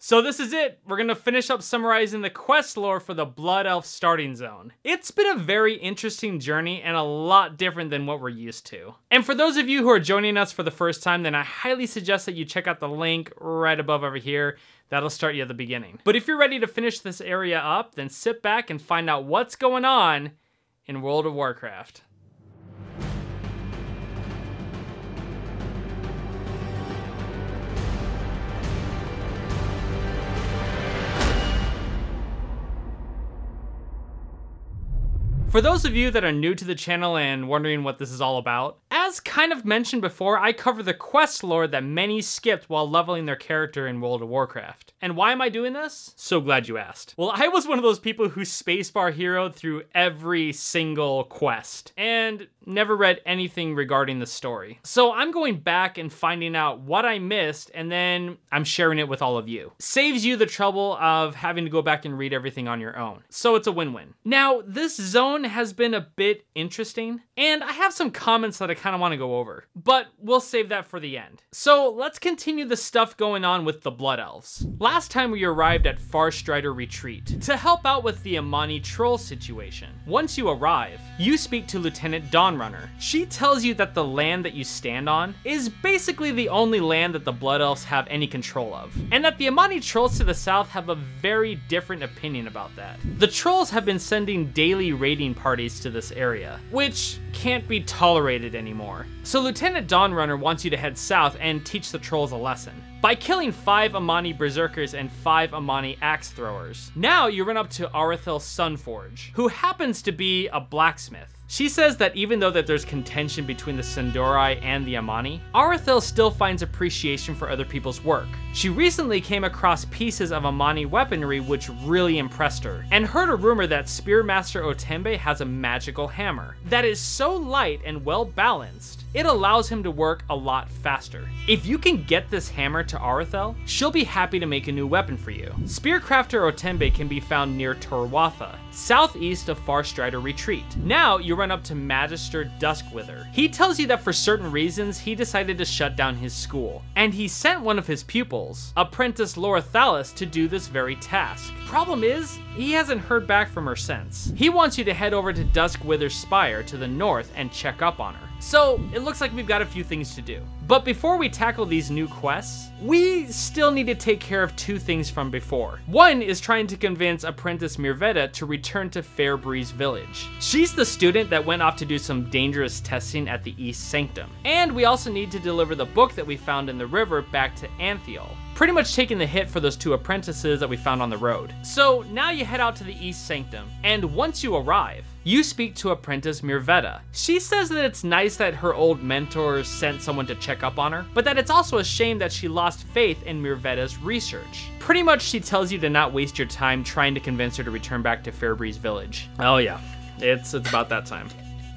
So this is it. We're gonna finish up summarizing the quest lore for the Blood Elf starting zone. It's been a very interesting journey and a lot different than what we're used to. And for those of you who are joining us for the first time, then I highly suggest that you check out the link right above over here. That'll start you at the beginning. But if you're ready to finish this area up, then sit back and find out what's going on in World of Warcraft. For those of you that are new to the channel and wondering what this is all about, as kind of mentioned before, I cover the quest lore that many skipped while leveling their character in World of Warcraft. And why am I doing this? So glad you asked. Well, I was one of those people who spacebar heroed through every single quest and never read anything regarding the story. So I'm going back and finding out what I missed, and then I'm sharing it with all of you. Saves you the trouble of having to go back and read everything on your own. So it's a win-win. Now, this zone has been a bit interesting, and I have some comments that I kind of want to go over, but we'll save that for the end. So let's continue the stuff going on with the Blood Elves. Last time we arrived at FARSTRIDER Retreat to help out with the Amani troll situation. Once you arrive, you speak to Lieutenant Dawnrunner. She tells you that the land that you stand on is basically the only land that the Blood Elves have any control of, and that the Amani trolls to the south have a very different opinion about that. The trolls have been sending daily raiding parties to this area, which can't be tolerated anymore. So Lieutenant Dawnrunner wants you to head south and teach the trolls a lesson by killing 5 Amani berserkers and 5 Amani axe throwers. Now you run up to Arethel Sunforge, who happens to be a blacksmith. She says that even though that there's contention between the Sin'dorei and the Amani, Arethel still finds appreciation for other people's work. She recently came across pieces of Amani weaponry which really impressed her, and heard a rumor that Spearmaster Otembe has a magical hammer that is so light and well balanced, it allows him to work a lot faster. If you can get this hammer to Arethel, she'll be happy to make a new weapon for you. Spearcrafter Otembe can be found near TOR'WATHA, southeast of FARSTRIDER Retreat. Now you run up to Magister Duskwither. He tells you that for certain reasons he decided to shut down his school, and he sent one of his pupils, Apprentice Lorathalis, to do this very task. Problem is, he hasn't heard back from her since. He wants you to head over to Duskwither's spire to the north and check up on her. So it looks like we've got a few things to do. But before we tackle these new quests, we still need to take care of 2 things from before. One is trying to convince Apprentice Mirveda to return to Fairbreeze Village. She's the student that went off to do some dangerous testing at the East Sanctum. And we also need to deliver the book that we found in the river back to Anthiol, pretty much taking the hit for those 2 apprentices that we found on the road. So now you head out to the East Sanctum, and once you arrive, you speak to Apprentice Mirveda. She says that it's nice that her old mentor sent someone to check up on her, but that it's also a shame that she lost faith in Mirveda's research. Pretty much she tells you to not waste your time trying to convince her to return back to Fairbreeze Village. Oh yeah, it's about that time.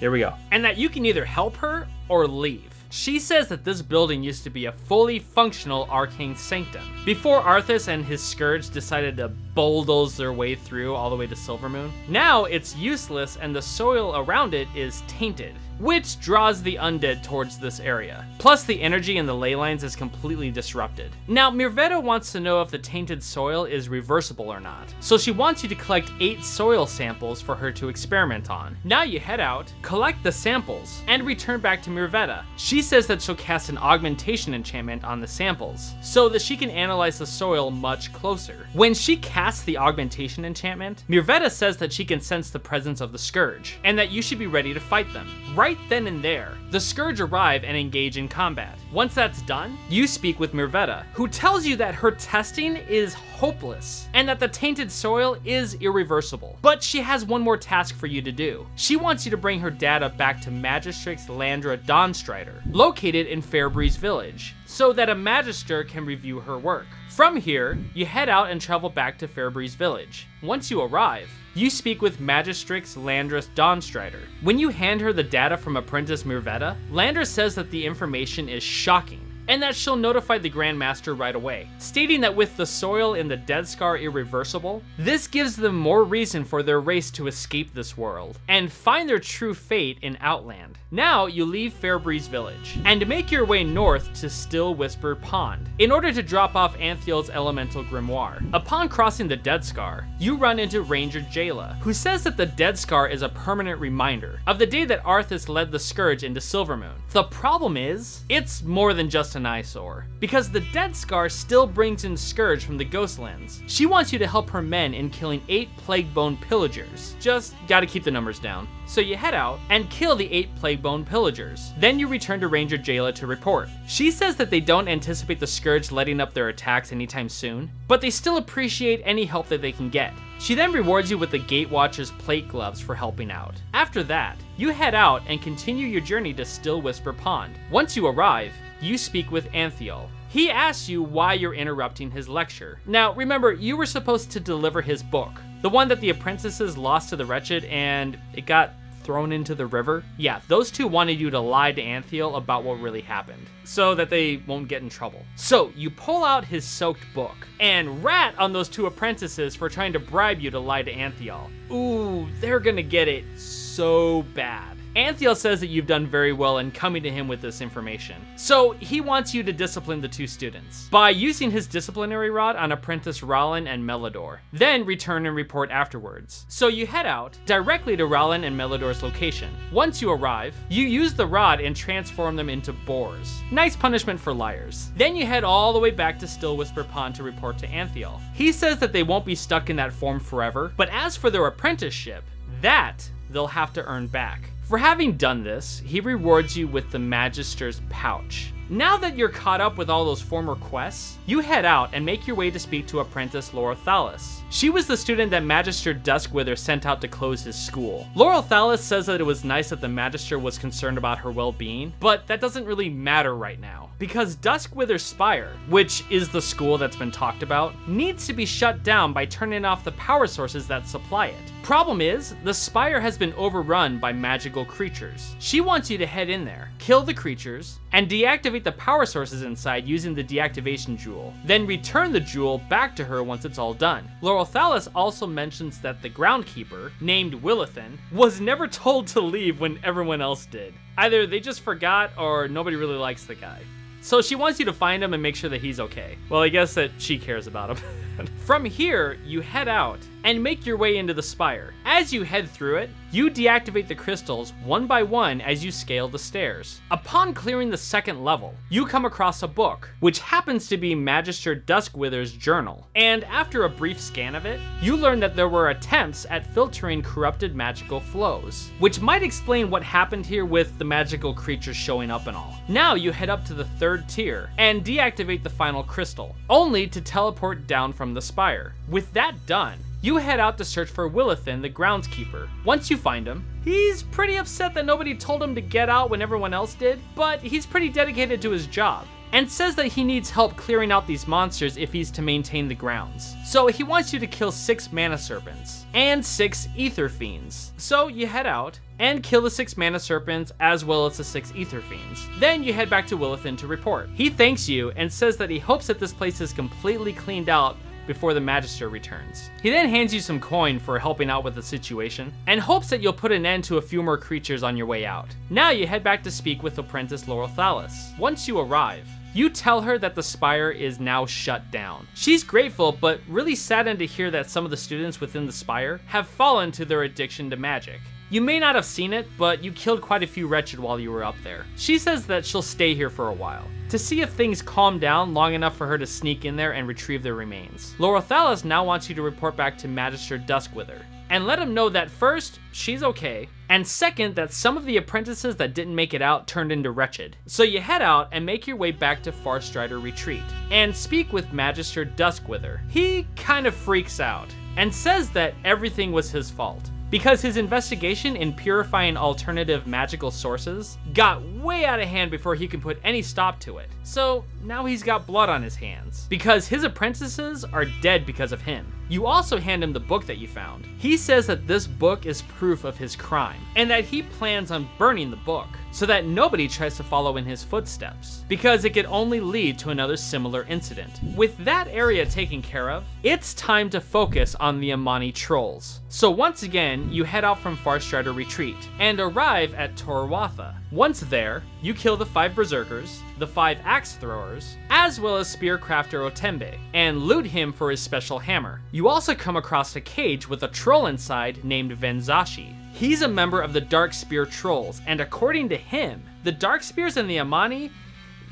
Here we go. And that you can either help her or leave. She says that this building used to be a fully functional arcane sanctum before Arthas and his Scourge decided to bulldoze their way through all the way to Silvermoon. Now it's useless and the soil around it is tainted, which draws the undead towards this area. Plus the energy in the ley lines is completely disrupted. Now Mirveda wants to know if the tainted soil is reversible or not, so she wants you to collect 8 soil samples for her to experiment on. Now you head out, collect the samples, and return back to Mirveda. She says that she'll cast an augmentation enchantment on the samples, so that she can analyze the soil much closer. When she casts the augmentation enchantment, Mirveda says that she can sense the presence of the Scourge, and that you should be ready to fight them. Right then and there, the Scourge arrive and engage in combat. Once that's done, you speak with Mirveda, who tells you that her testing is hopeless, and that the tainted soil is irreversible. But she has one more task for you to do. She wants you to bring her data back to Magistrix Landra Dawnstrider, located in Fairbreeze Village, so that a Magister can review her work. From here, you head out and travel back to Fairbreeze Village. Once you arrive, you speak with Magistrix Landra Dawnstrider. When you hand her the data from Apprentice Mirveda, Landra says that the information is shocking, and that she'll notify the Grand Master right away, stating that with the soil in the Dead Scar irreversible, this gives them more reason for their race to escape this world and find their true fate in Outland. Now you leave Fairbreeze Village and make your way north to Still Whisper Pond in order to drop off Anthiel's elemental grimoire. Upon crossing the Dead Scar, you run into Ranger Jayla, who says that the Dead Scar is a permanent reminder of the day that Arthas led the Scourge into Silvermoon. The problem is, it's more than just an eyesore, because the Dead Scar still brings in Scourge from the Ghostlands. She wants you to help her men in killing 8 Plaguebone pillagers. Just gotta keep the numbers down. So you head out and kill the 8 Plaguebone pillagers. Then you return to Ranger Jayla to report. She says that they don't anticipate the Scourge letting up their attacks anytime soon, but they still appreciate any help that they can get. She then rewards you with the Gatewatcher's plate gloves for helping out. After that, you head out and continue your journey to Still Whisper Pond. Once you arrive, you speak with Anthiel. He asks you why you're interrupting his lecture. Now, remember, you were supposed to deliver his book, the one that the apprentices lost to the Wretched and it got thrown into the river. Yeah, those two wanted you to lie to Anthiel about what really happened, so that they won't get in trouble. So you pull out his soaked book and rat on those 2 apprentices for trying to bribe you to lie to Anthiel. Ooh, they're gonna get it so bad. Anthiel says that you've done very well in coming to him with this information. So he wants you to discipline the 2 students by using his disciplinary rod on apprentice Rallen and Melidor. Then return and report afterwards. So you head out directly to Rallen and Melidor's location. Once you arrive, you use the rod and transform them into boars. Nice punishment for liars. Then you head all the way back to Still Whisper Pond to report to Anthiel. He says that they won't be stuck in that form forever, but as for their apprenticeship, that they'll have to earn back. For having done this, he rewards you with the Magister's pouch. Now that you're caught up with all those former quests, you head out and make your way to speak to apprentice Laurel Thalis. She was the student that Magister Duskwither sent out to close his school. Laurel Thalis says that it was nice that the Magister was concerned about her well-being, but that doesn't really matter right now, because Duskwither Spire, which is the school that's been talked about, needs to be shut down by turning off the power sources that supply it. Problem is, the Spire has been overrun by magical creatures. She wants you to head in there, kill the creatures, and deactivate the power sources inside using the deactivation jewel. Then return the jewel back to her once it's all done. Laurel Thalis also mentions that the groundkeeper, named Willithan, was never told to leave when everyone else did. Either they just forgot or nobody really likes the guy. So she wants you to find him and make sure that he's okay. Well, I guess that she cares about him. From here, you head out and make your way into the Spire. As you head through it, you deactivate the crystals one by one as you scale the stairs. Upon clearing the 2nd level, you come across a book, which happens to be Magister Duskwither's journal. And after a brief scan of it, you learn that there were attempts at filtering corrupted magical flows, which might explain what happened here with the magical creatures showing up and all. Now you head up to the 3rd tier and deactivate the final crystal, only to teleport down from the Spire. With that done, you head out to search for Willithan, the groundskeeper. Once you find him, he's pretty upset that nobody told him to get out when everyone else did, but he's pretty dedicated to his job, and says that he needs help clearing out these monsters if he's to maintain the grounds. So he wants you to kill 6 mana serpents and 6 ether fiends. So you head out and kill the 6 mana serpents as well as the 6 ether fiends. Then you head back to Willithan to report. He thanks you and says that he hopes that this place is completely cleaned out before the Magister returns. He then hands you some coin for helping out with the situation, and hopes that you'll put an end to a few more creatures on your way out. Now you head back to speak with apprentice Laurel Thalis. Once you arrive, you tell her that the Spire is now shut down. She's grateful, but really saddened to hear that some of the students within the Spire have fallen to their addiction to magic. You may not have seen it, but you killed quite a few Wretched while you were up there. She says that she'll stay here for a while, to see if things calm down long enough for her to sneak in there and retrieve their remains. Laurel Thalis now wants you to report back to Magister Duskwither, and let him know that first, she's okay, and second, that some of the apprentices that didn't make it out turned into Wretched. So you head out and make your way back to FARSTRIDER Retreat, and speak with Magister Duskwither. He kind of freaks out, and says that everything was his fault, because his investigation in purifying alternative magical sources got way out of hand before he could put any stop to it. So now he's got blood on his hands, because his apprentices are dead because of him. You also hand him the book that you found. He says that this book is proof of his crime, and that he plans on burning the book. so that nobody tries to follow in his footsteps, because it could only lead to another similar incident. With that area taken care of, it's time to focus on the Amani trolls. So once again, you head out from Farstrider Retreat, and arrive at TOR'WATHA. Once there, you kill the 5 berserkers, the 5 axe throwers, as well as spear crafter Otembe, and loot him for his special hammer. You also come across a cage with a troll inside named Venzashi. He's a member of the Dark Spear Trolls, and according to him, the Dark Spears and the Amani,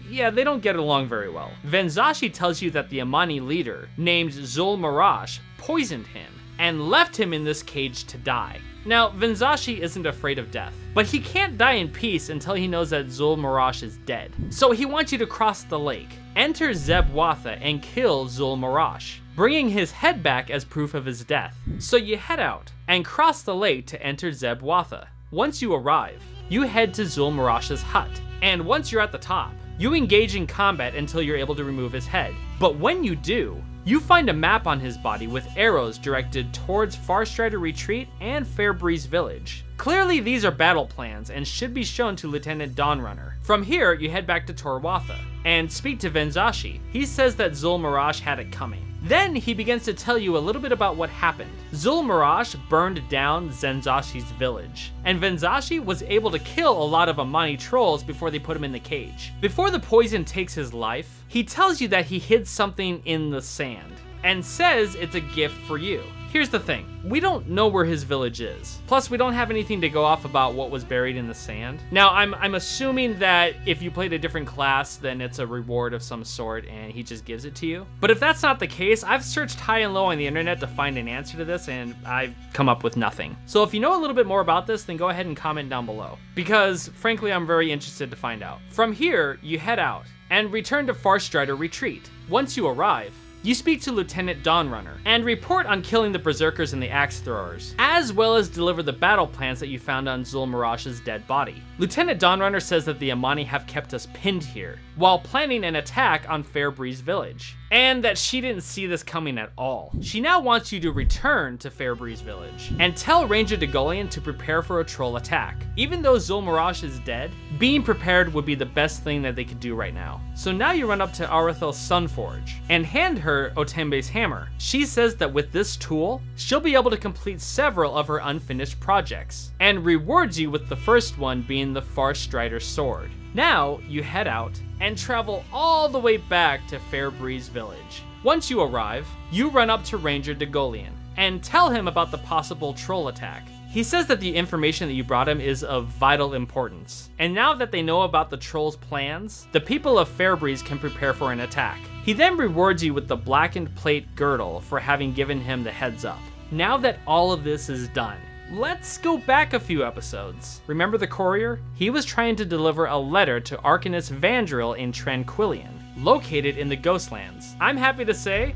yeah, they don't get along very well. Venzashi tells you that the Amani leader, named Zul Marash, poisoned him, and left him in this cage to die. Now, Venzashi isn't afraid of death, but he can't die in peace until he knows that Zul Marash is dead. So he wants you to cross the lake, enter TOR'WATHA, and kill Zul Marash, bringing his head back as proof of his death. So you head out, and cross the lake to enter TOR'WATHA. Once you arrive, you head to Zul Marash's hut, and once you're at the top, you engage in combat until you're able to remove his head. But when you do, you find a map on his body with arrows directed towards Farstrider Retreat and Fairbreeze Village. Clearly these are battle plans and should be shown to Lieutenant Dawnrunner. From here, you head back to TOR'WATHA and speak to Venzashi. He says that Zul Marash had it coming. Then he begins to tell you a little bit about what happened. Zul Marash burned down Zenzashi's village, and Venzashi was able to kill a lot of Amani trolls before they put him in the cage. Before the poison takes his life, he tells you that he hid something in the sand, and says it's a gift for you. Here's the thing, we don't know where his village is. Plus, we don't have anything to go off about what was buried in the sand. Now, I'm assuming that if you played a different class, then it's a reward of some sort and he just gives it to you. But if that's not the case, I've searched high and low on the internet to find an answer to this and I've come up with nothing. So if you know a little bit more about this, then go ahead and comment down below, because frankly, I'm very interested to find out. From here, you head out and return to Farstrider Retreat. Once you arrive, you speak to Lieutenant Dawnrunner and report on killing the berserkers and the axe throwers, as well as deliver the battle plans that you found on Zul Marash's dead body. Lieutenant Dawnrunner says that the Amani have kept us pinned here while planning an attack on Fairbreeze Village, and that she didn't see this coming at all. She now wants you to return to Fairbreeze Village and tell Ranger Degolian to prepare for a troll attack. Even though Zul Marash is dead, being prepared would be the best thing that they could do right now. So now you run up to Arethel's Sunforge and hand her Otembe's hammer. She says that with this tool, she'll be able to complete several of her unfinished projects, and rewards you with the first one being the Farstrider sword. Now, you head out and travel all the way back to Fairbreeze Village. Once you arrive, you run up to Ranger Degolian and tell him about the possible troll attack. He says that the information that you brought him is of vital importance, and now that they know about the troll's plans, the people of Fairbreeze can prepare for an attack. He then rewards you with the blackened plate girdle for having given him the heads up. Now that all of this is done, let's go back a few episodes. Remember the courier? He was trying to deliver a letter to Arcanist Vandril in Tranquillian, located in the Ghostlands. I'm happy to say,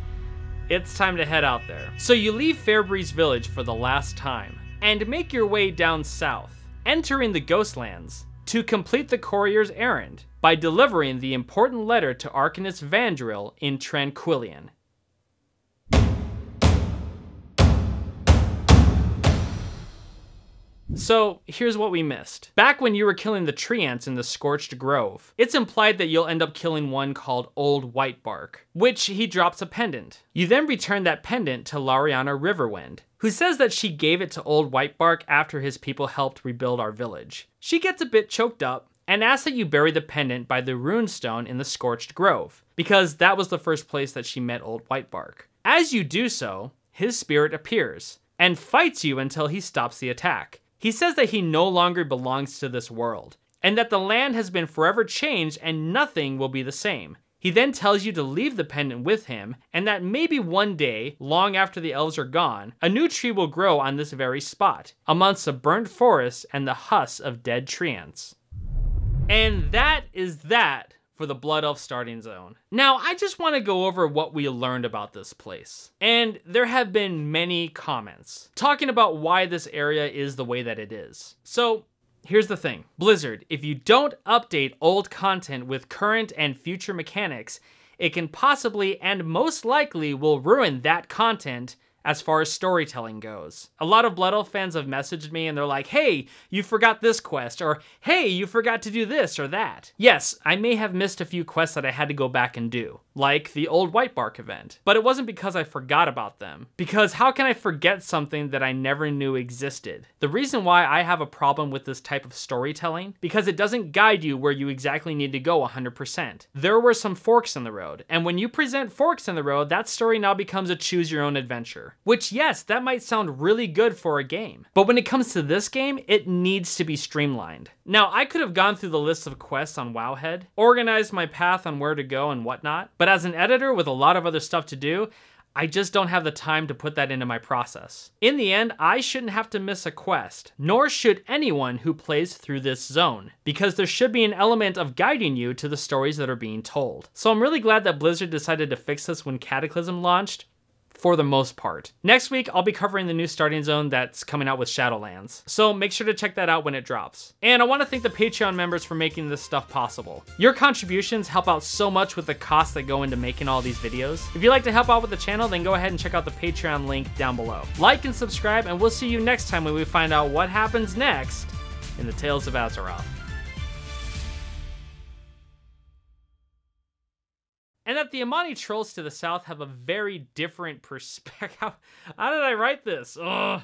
it's time to head out there. So you leave Fairbreeze Village for the last time, and make your way down south, entering the Ghostlands, to complete the courier's errand by delivering the important letter to Arcanist Vandril in Tranquillian. So here's what we missed. Back when you were killing the tree ants in the Scorched Grove, it's implied that you'll end up killing one called Old Whitebark, which he drops a pendant. You then return that pendant to Lariana Riverwind, who says that she gave it to Old Whitebark after his people helped rebuild our village. She gets a bit choked up and asks that you bury the pendant by the runestone in the Scorched Grove, because that was the first place that she met Old Whitebark. As you do so, his spirit appears and fights you until he stops the attack. He says that he no longer belongs to this world, and that the land has been forever changed and nothing will be the same. He then tells you to leave the pendant with him, and that maybe one day, long after the elves are gone, a new tree will grow on this very spot, amongst the burnt forest and the husks of dead tree ants. And that is that for the Blood Elf starting zone. Now, I just want to go over what we learned about this place. And there have been many comments talking about why this area is the way that it is. So here's the thing, Blizzard, if you don't update old content with current and future mechanics, it can possibly and most likely will ruin that content as far as storytelling goes. A lot of Blood Elf fans have messaged me and they're like, hey, you forgot this quest, or hey, you forgot to do this or that. Yes, I may have missed a few quests that I had to go back and do, like the old White Bark event. But it wasn't because I forgot about them, because how can I forget something that I never knew existed? The reason why I have a problem with this type of storytelling, because it doesn't guide you where you exactly need to go 100%. There were some forks in the road, and when you present forks in the road, that story now becomes a choose your own adventure. Which, yes, that might sound really good for a game, but when it comes to this game, it needs to be streamlined. Now, I could have gone through the list of quests on Wowhead, organized my path on where to go and whatnot, but as an editor with a lot of other stuff to do, I just don't have the time to put that into my process. In the end, I shouldn't have to miss a quest, nor should anyone who plays through this zone, because there should be an element of guiding you to the stories that are being told. So I'm really glad that Blizzard decided to fix this when Cataclysm launched, for the most part. Next week, I'll be covering the new starting zone that's coming out with Shadowlands, so make sure to check that out when it drops. And I want to thank the Patreon members for making this stuff possible. Your contributions help out so much with the costs that go into making all these videos. If you'd like to help out with the channel, then go ahead and check out the Patreon link down below. Like and subscribe, and we'll see you next time when we find out what happens next in the Tales of Azeroth. And that the Amani trolls to the south have a very different perspective. How did I write this? Ugh.